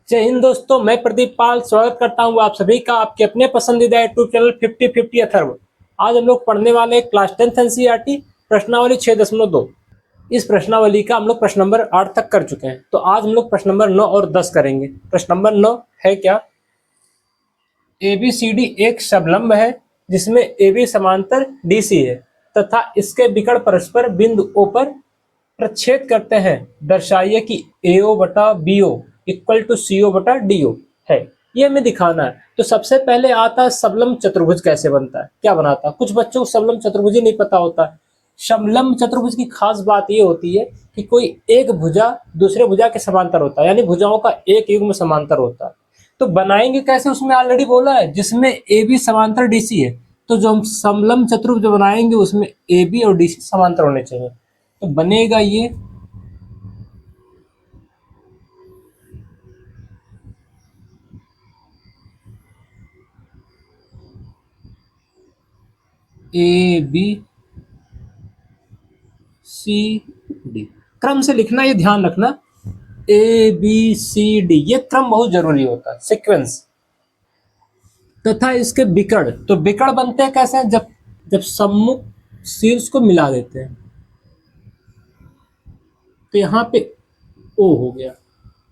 जय हिंद दोस्तों, मैं प्रदीप पाल स्वागत करता हूं आप सभी का आपके अपने पसंदीदा यूट्यूब चैनल 50-50 अथर्व। आज हम लोग पढ़ने वाले हैं क्लास 10th एनसीईआरटी प्रश्नावली 6.2। इस प्रश्नावली का हम लोग प्रश्न नंबर 8 तक कर चुके हैं, तो आज हम लोग प्रश्न नंबर 9 और 10 करेंगे। प्रश्न नंबर 9 है क्या? ABCD एक शबलंब है जिसमें AB समांतर DC है तथा इसके विकर्ण परस्पर बिंदु O पर प्रच्छेद करते हैं। दर्शाइए कि AO बटा BO इक्वल टू CO बटा DO है। ये हमें दिखाना है। तो सबसे पहले आता है समलंब चतुर्भुज कैसे बनता है, क्या बनाता है। कुछ बच्चों को समलंब चतुर्भुज ही नहीं पता होता है। समलंब चतुर्भुज की खास बात ये होती है कि कोई एक भुजा दूसरे भुजा के समांतर होता है, यानी भुजाओं का एक युग्म समांतर होता है। तो बनाएंगे कैसे, उसमें ऑलरेडी बोला है, जिसमें AB समांतर DC है। तो जो हम समलंब चतुर्भुज बनाएंगे उसमें AB और DC समांतर होने चाहिए। तो बनेगा ये ABCD। क्रम से लिखना, ये ध्यान रखना, ABCD ये क्रम बहुत जरूरी होता है, सीक्वेंस। तथा इसके विकर्ण, तो विकर्ण बनते हैं कैसे, जब जब सम्मुख शीर्ष को मिला देते हैं। तो यहाँ पे O हो गया,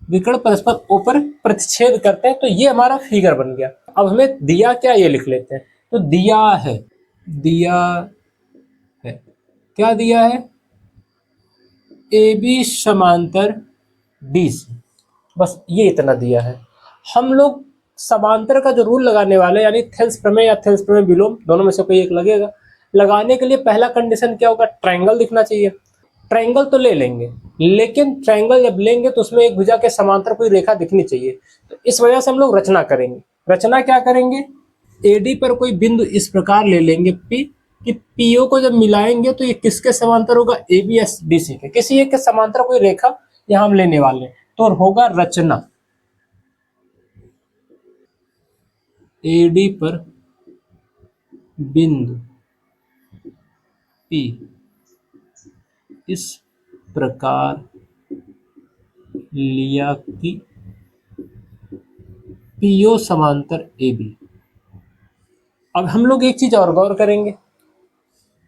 विकर्ण परस्पर O पर प्रतिच्छेद करते हैं। तो ये हमारा फिगर बन गया। अब हमें दिया क्या, ये लिख लेते हैं। तो दिया है क्या दिया है, AB समांतर DC, बस ये इतना दिया है। हम लोग समांतर का जो रूल लगाने वाले, यानी थेल्स प्रमेय या थेल्स प्रमेय विलोम, दोनों में से कोई एक लगेगा। लगाने के लिए पहला कंडीशन क्या होगा, ट्रायंगल दिखना चाहिए। ट्रायंगल तो ले लेंगे, लेकिन ट्रायंगल जब लेंगे तो उसमें एक भुजा के समांतर कोई रेखा दिखनी चाहिए। तो इस वजह से हम लोग रचना करेंगे। रचना क्या करेंगे, AD पर कोई बिंदु इस प्रकार ले लेंगे P, कि PO को जब मिलाएंगे तो ये किसके समांतर होगा, AB या DC के, किसी एक के समांतर कोई रेखा यहाँ हम लेने वाले हैं। तो होगा रचना, AD पर बिंदु P इस प्रकार लिया कि PO समांतर AB। अब हम लोग एक चीज और गौर करेंगे,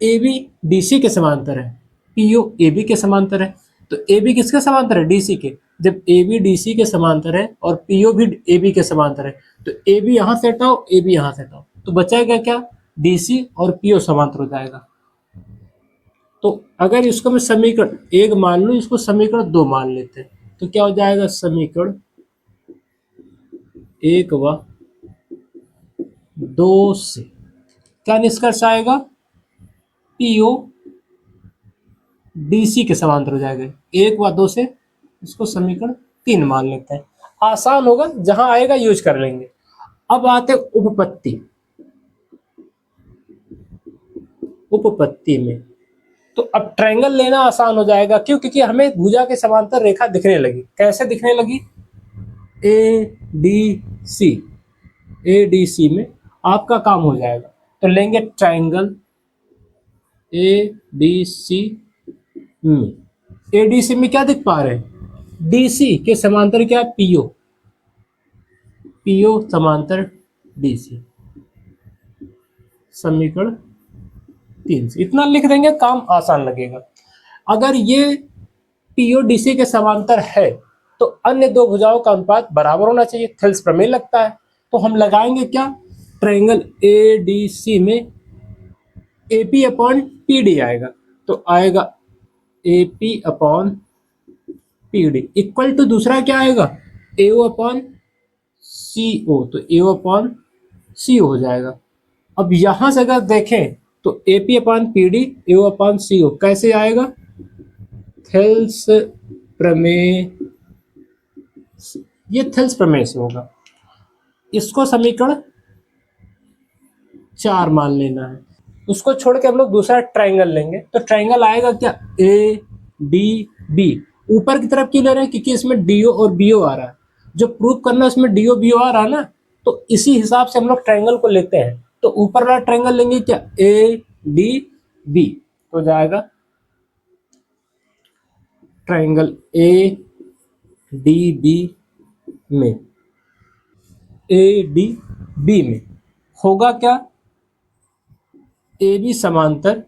AB DC के समांतर है, PO AB के समांतर है। तो AB किसके समांतर है, DC के। जब AB DC के समांतर है और PO भी AB के समांतर है, तो AB यहां से हटाओ, AB यहां से हटाओ, तो बचाएगा क्या, DC और PO समांतर हो जाएगा। तो अगर इसको मैं समीकरण 1 मान लूं, इसको समीकरण 2 मान लेते हैं, तो क्या हो जाएगा, समीकरण 1 व 2 से क्या निष्कर्ष आएगा, PO DC के समांतर हो जाएगा। 1 व 2 से इसको समीकरण 3 मान लेते हैं। आसान होगा, जहां आएगा यूज कर लेंगे। अब आते उपपत्ति। उपपत्ति में तो अब ट्रायंगल लेना आसान हो जाएगा, क्यों, क्योंकि हमें भुजा के समांतर रेखा दिखने लगी। कैसे दिखने लगी, ADC में आपका काम हो जाएगा। तो लेंगे ट्रायंगल ADC में, ADC में क्या दिख पा रहे हैं, DC के समांतर क्या, PO समांतर DC, समीकरण 3 से इतना लिख देंगे, काम आसान लगेगा। अगर ये PO DC के समांतर है तो अन्य दो भुजाओं का अनुपात बराबर होना चाहिए, थेल्स प्रमेय लगता है। तो हम लगाएंगे क्या, ट्रायंगल ADC में AP अपॉन PD आएगा। तो आएगा AP upon PD equal to दूसरा क्या आएगा, AO अपॉन CO, तो AO अपॉन CO हो जाएगा। अब यहां से अगर देखें तो AP upon PD AO upon CO कैसे आएगा, थेल्स प्रमेय, ये थेल्स प्रमेय से होगा। इसको समीकरण 4 मान लेना है। उसको छोड़ के हम लोग दूसरा ट्रायंगल लेंगे। तो ट्रायंगल आएगा क्या, ADB। ऊपर की तरफ क्यों ले रहे हैं, क्योंकि इसमें DO और BO आ रहा है। जो प्रूव करना है उसमें DO BO आ रहा है ना, तो इसी हिसाब से हम लोग ट्रायंगल को लेते हैं। तो ऊपर वाला ट्रायंगल लेंगे क्या, ADB, तो जाएगा ट्रायंगल ADB में, ए डी बी में होगा क्या, ए बी समांतर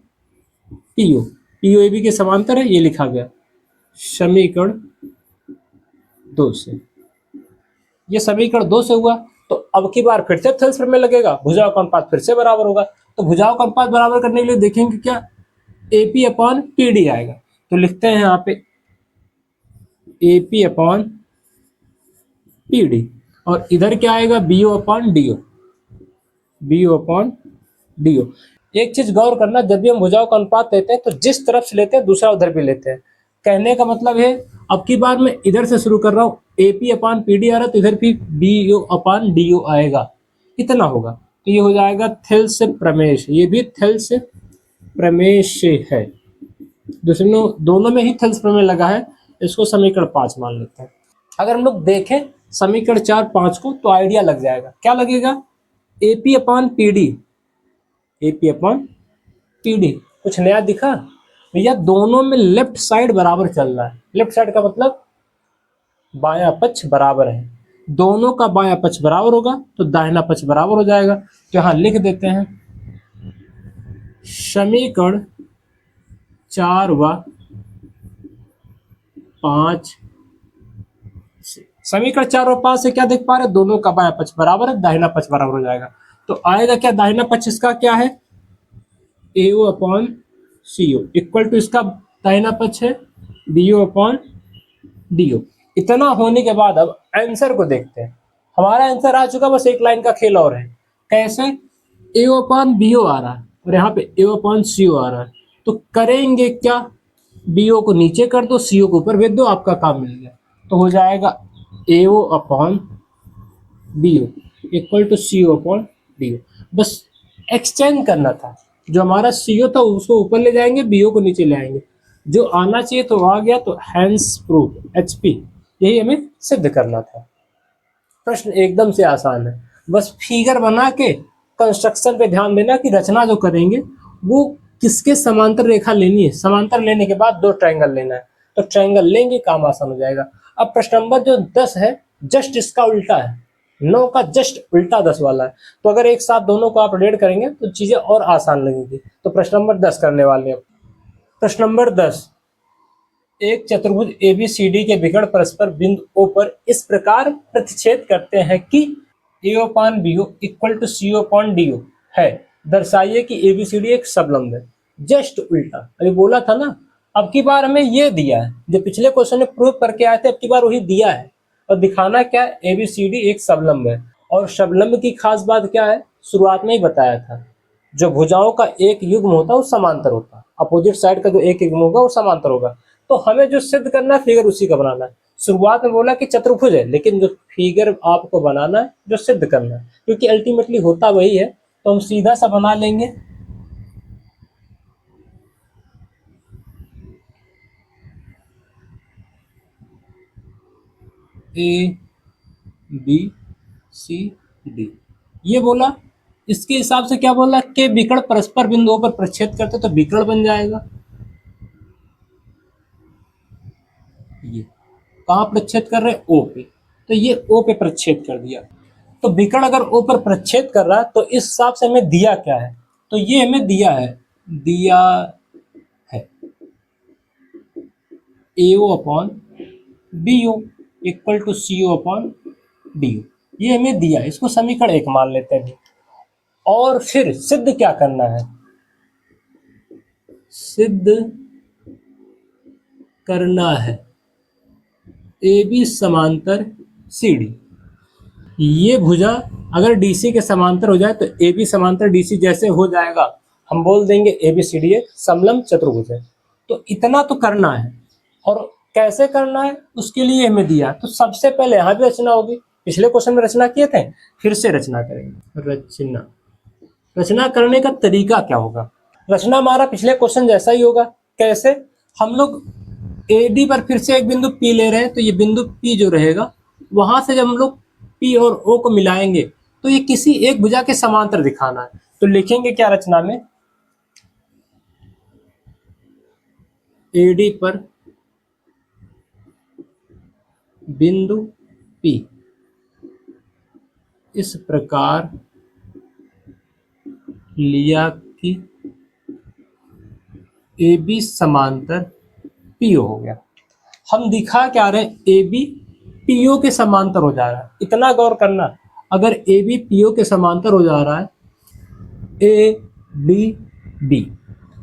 पीओ, पीओ ए बी के समांतर है, ये लिखा गया समीकरण 2 से। ये समीकरण 2 से हुआ, तो अब की बार फिर से थेल्स प्रमेय लगेगा, भुजाओं का अनुपात फिर से बराबर होगा। तो भुजाओं का अनुपात बराबर करने के लिए देखेंगे क्या, एपी अपॉन पीडी आएगा, तो लिखते हैं यहाँ पे एपी अपॉन पीडी, और इधर क्या आएगा, BO upon DO, BO upon DO. एक चीज गौर करना, जब भी हम भुजाओं का अनुपात लेते हैं तो जिस तरफ से लेते हैं दूसरा उधर भी लेते हैं। कहने का मतलब है, अब की बार मैं इधर से शुरू कर रहा हूँ, एपी अपान पीडी आ रहा है तो इधर भी बीओ अपान डीओ आएगा, इतना होगा। तो ये हो जाएगा थेल्स प्रमेय से, ये भी थेल्स प्रमेय से है। दोनों में ही थेल्स प्रमेय लगा है, इसको समीकरण 5 मान लेते हैं। अगर हम लोग देखें समीकरण 4, 5 को तो आइडिया लग जाएगा, क्या लगेगा, एपी अपान पीडी, एपी अपॉन पीडी। कुछ नया दिखा भैया, दोनों में लेफ्ट साइड बराबर चल रहा है। लेफ्ट साइड का मतलब बायां पक्ष बराबर है, दोनों का बायां पक्ष बराबर होगा तो दाहिना पक्ष बराबर हो जाएगा। तो यहां लिख देते हैं समीकरण 4 व 5 से, समीकरण 4 और 5 से क्या देख पा रहे, दोनों का बायां पक्ष बराबर है, दाहिना पक्ष बराबर हो जाएगा। तो आएगा क्या, दाहिना पक्ष इसका क्या है, AO upon CO equal to इसका दाहिना पक्ष है बीओ अपॉन डीओ। इतना होने के बाद अब आंसर को देखते हैं। हमारा आंसर आ चुका, बस एक लाइन का खेल और है। कैसे, एओ अपॉन बीओ आ रहा है और यहाँ पे एओ अपॉन सीओ आ रहा है, तो करेंगे क्या, बीओ को नीचे कर दो, सीओ को ऊपर भेज दो, आपका काम मिल गया। तो हो जाएगा AO upon BO equal to CO upon DO. बस एक्सचेंज करना था, जो हमारा सीओ था उसको ऊपर ले जाएंगे, बीओ को नीचे ले आएंगे, जो आना चाहिए तो आ गया। तो हैंस प्रूफ एचपी, यही हमें सिद्ध करना था। प्रश्न एकदम से आसान है, बस फिगर बना के कंस्ट्रक्शन पे ध्यान देना कि रचना जो करेंगे वो किसके समांतर रेखा लेनी है। समांतर लेने के बाद 2 ट्रायंगल लेना है, तो ट्रायंगल लेंगे, काम आसान हो जाएगा। अब प्रश्न नंबर जो 10 है जस्ट इसका उल्टा है, 9 का जस्ट उल्टा 10 वाला है। तो अगर एक साथ दोनों को आप रेड करेंगे तो चीजें और आसान लगेंगी। तो प्रश्न नंबर 10 करने वाले हैं। प्रश्न नंबर 10, एक चतुर्भुज एबीसीडी के विकर्ण परस्पर बिंदु ओ पर इस प्रकार प्रतिच्छेद करते हैं कि एओ पान बीओ इक्वल टू सीओ पान डीओ है, दर्शाइए कि एबीसीडी एक सबलंब है। जस्ट उल्टा, अभी बोला था ना, अब की बार हमें ये दिया है, जो पिछले क्वेश्चन में प्रूव करके आए थे, अब की बार वही दिया है। और दिखाना क्या है, एबीसीडी एक सबलंब है। और सबलंब की खास बात क्या है, शुरुआत में ही बताया था, जो भुजाओं का एक युग्म होता है वो समांतर होता है, अपोजिट साइड का जो एक युग्म होगा वो समांतर होगा। तो हमें जो सिद्ध करना है फिगर उसी का बनाना है। शुरुआत में बोला कि चतुर्भुज है, लेकिन जो फिगर आपको बनाना है, जो सिद्ध करना है, क्योंकि अल्टीमेटली होता वही है। तो हम सीधा सा बना लेंगे, ए बी सी डी, ये बोला। इसके हिसाब से क्या बोला कि विकर्ण परस्पर बिंदुओं पर प्रच्छेद करते तो विकर्ण बन जाएगा। ये कहाँ प्रच्छेद कर रहे हैं, ओ पे, तो ये ओ पे प्रच्छेद कर दिया। तो विकर्ण अगर ओ पर प्रच्छेद कर रहा है तो इस हिसाब से हमें दिया क्या है, तो ये हमें दिया है, दिया है AO upon BO equal to CO upon DO, ये हमें दिया है। इसको समीकरण 1 मान लेते हैं। और फिर सिद्ध क्या करना है, सिद्ध करना है ए बी समांतर सी डी। ये भुजा अगर डीसी के समांतर हो जाए तो ए बी समांतर डीसी जैसे हो जाएगा, हम बोल देंगे ए बी सी डी एक समलंब चतुर्भुज है। तो इतना तो करना है, और कैसे करना है उसके लिए हमें दिया। तो सबसे पहले यहाँ भी रचना होगी, पिछले क्वेश्चन में रचना किए थे, फिर से रचना करेंगे। रचना करने का तरीका क्या होगा, रचना हमारा पिछले क्वेश्चन जैसा ही होगा। कैसे, हम लोग ए डी पर फिर से एक बिंदु पी ले रहे हैं, तो ये बिंदु पी जो रहेगा, वहां से जब हम लोग पी और ओ को मिलाएंगे तो ये किसी एक भुजा के समांतर दिखाना है। तो लिखेंगे क्या रचना में, ए डी पर बिंदु पी इस प्रकार लिया कि ए बी समांतर पीओ हो गया। हम दिखा क्या रहे हैं, ए बी पीओ के समांतर हो जा रहा है। इतना गौर करना, अगर ए बी पीओ के समांतर हो जा रहा है, ए बी बी,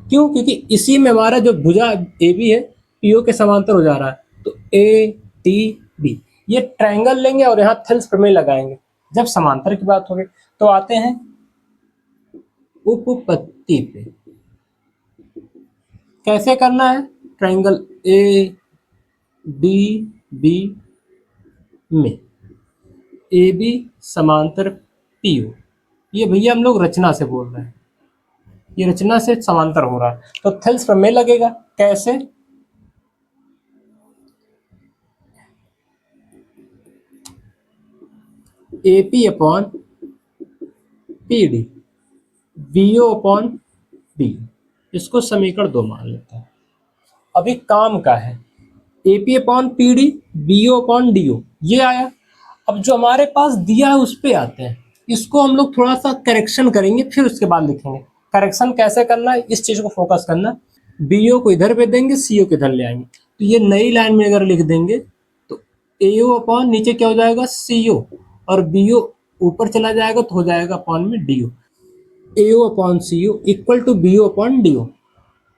क्यों? क्योंकि इसी में हमारा जो भुजा ए बी है पीओ के समांतर हो जा रहा है, तो ए डी बी, ये ट्रायंगल लेंगे और यहाँ थेल्स प्रमेय लगाएंगे जब समांतर की बात होगी। तो आते हैं उपपत्ति पे। कैसे करना है? ट्रायंगल ए डी बी में ए बी समांतर पीओ, ये भैया हम लोग रचना से बोल रहे हैं, ये रचना से समांतर हो रहा है, तो थेल्स प्रमेय लगेगा। कैसे? A P upon P D B O upon B, इसको समीकरण 2 मान लेते हैं। अभी काम का है, A P upon P D B O upon D O, ये आया। अब जो हमारे पास दिया है उस पे आते हैं, इसको हम लोग थोड़ा सा करेक्शन करेंगे, फिर उसके बाद लिखेंगे। करेक्शन कैसे करना है, इस चीज को फोकस करना। बी ओ को इधर पे देंगे, सी ओ को इधर ले आएंगे, तो ये नई लाइन में अगर लिख देंगे तो ए ओ अपॉन नीचे क्या हो जाएगा, सी ओ, और बी ओ ऊपर चला जाएगा तो हो जाएगा अपॉन में D O. A O upon C O equal to B O upon D O.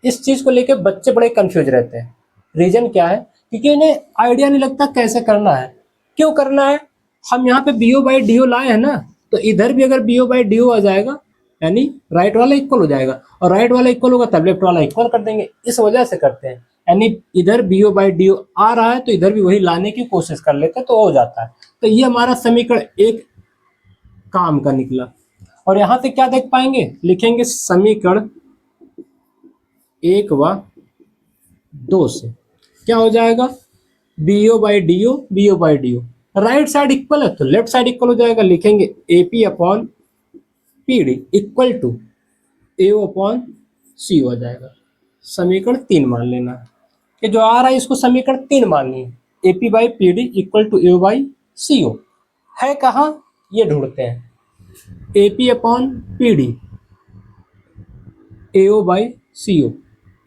इस चीज को लेके बच्चे बड़े कंफ्यूज रहते हैं। रीजन क्या है? क्योंकि इन्हें आइडिया नहीं लगता कैसे करना है, क्यों करना है। हम यहाँ पे B O by D O लाए हैं ना, तो इधर भी अगर B O by D O आ जाएगा, यानी राइट वाला इक्वल हो जाएगा, और राइट वाला इक्वल होगा तब लेफ्ट वाला इक्वल कर देंगे। इस वजह से करते हैं, यानी इधर B O by D O आ रहा है तो इधर भी वही लाने की कोशिश कर लेते हैं, तो हो जाता है। तो ये हमारा समीकरण एक काम का निकला। और यहाँ से क्या देख पाएंगे, लिखेंगे समीकरण 1 व 2 से क्या हो जाएगा, B O by D O, B O by D O, right side equal है तो लेफ्ट साइड इक्वल हो जाएगा। लिखेंगे A P upon P D equal to A O upon C हो जाएगा। समीकरण 3 मान लेना है, कि जो आ रहा है इसको समीकरण 3 माननी है। A P by P D equal to A by C O है कहाँ, ये ढूंढते हैं। A P upon P D A O by C O,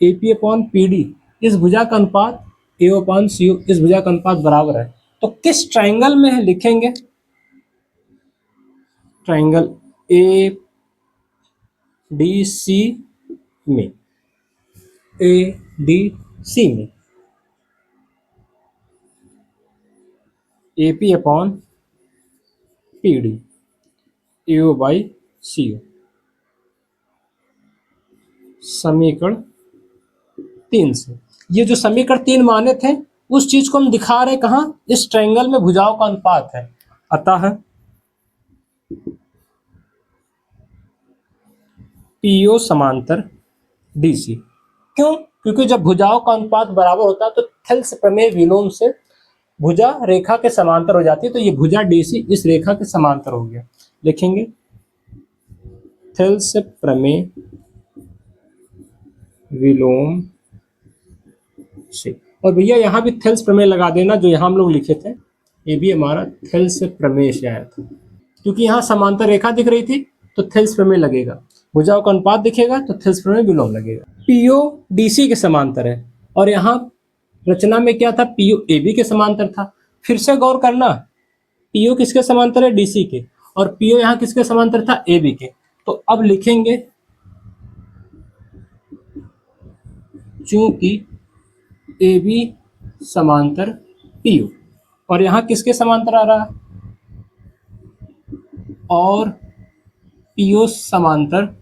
A P upon P D, इस भुजा का अनुपात ए ओ अपॉन सी ओ, इस भुजा का अनुपात बराबर है। तो किस ट्रायंगल में है, लिखेंगे ट्रायंगल ए डी सी में, ए डी सी में A P upon P D A O by C O, समीकरण 3 से। ये जो समीकरण 3 माने थे उस चीज को हम दिखा रहे कहाँ, इस ट्रायंगल में भुजाओं का अनुपात है। अतः पीओ समांतर डीसी, क्यों? क्योंकि जब भुजाओं का अनुपात बराबर होता है तो थेल्स प्रमेय विलोम से भुजा रेखा के समांतर हो जाती है, तो ये भुजा डीसी इस रेखा के समांतर हो गया। लिखेंगे थेल्स प्रमेय विलोम से। और भैया यहाँ भी थेल्स प्रमेय लगा देना, जो यहाँ हम लोग लिखे थे, ये भी हमारा थेल्स प्रमेय से आया था, क्योंकि यहाँ समांतर रेखा दिख रही थी तो थेल्स प्रमेय लगेगा, भुजाओं का अनुपात दिखेगा तो थेल्स प्रमेय विलोम लगेगा। पीओ डीसी के समांतर है, और यहाँ रचना में क्या था, पीओ एबी के समांतर था। फिर से गौर करना, पीओ किसके समांतर है, डीसी के, और पीओ यहाँ किसके समांतर था, एबी के। तो अब लिखेंगे चूंकि एबी समांतर पीओ, और यहाँ किसके समांतर आ रहा है, और पीओ समांतर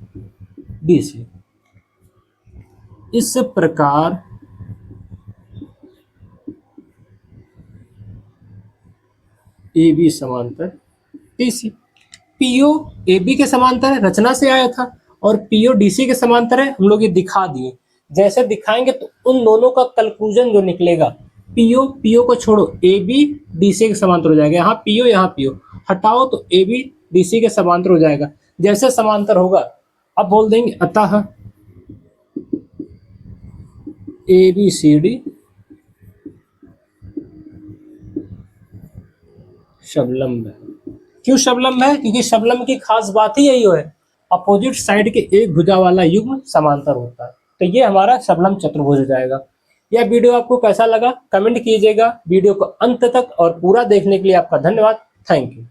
डीसी, इस प्रकार ए बी समांतर डीसी। पीओ ए बी के समांतर है, रचना से आया था, और पीओ डीसी के समांतर है, हम लोग ये दिखा दिए। जैसे दिखाएंगे तो उन दोनों का कंक्लूजन जो निकलेगा, पीओ पीओ को छोड़ो, ए बी डीसी के समांतर हो जाएगा। यहाँ पीओ हटाओ तो ए बी डीसी के समांतर हो जाएगा। जैसे समांतर होगा अब बोल देंगे अतः ए बी सी डी शबलंब है। क्यों शबलंब है? क्योंकि शबलंब की खास बात ही यही है, अपोजिट साइड के एक भुजा वाला युग्म समांतर होता है। तो ये हमारा शबलंब चतुर्भुज हो जाएगा। यह वीडियो आपको कैसा लगा कमेंट कीजिएगा। वीडियो को अंत तक और पूरा देखने के लिए आपका धन्यवाद। Thank you.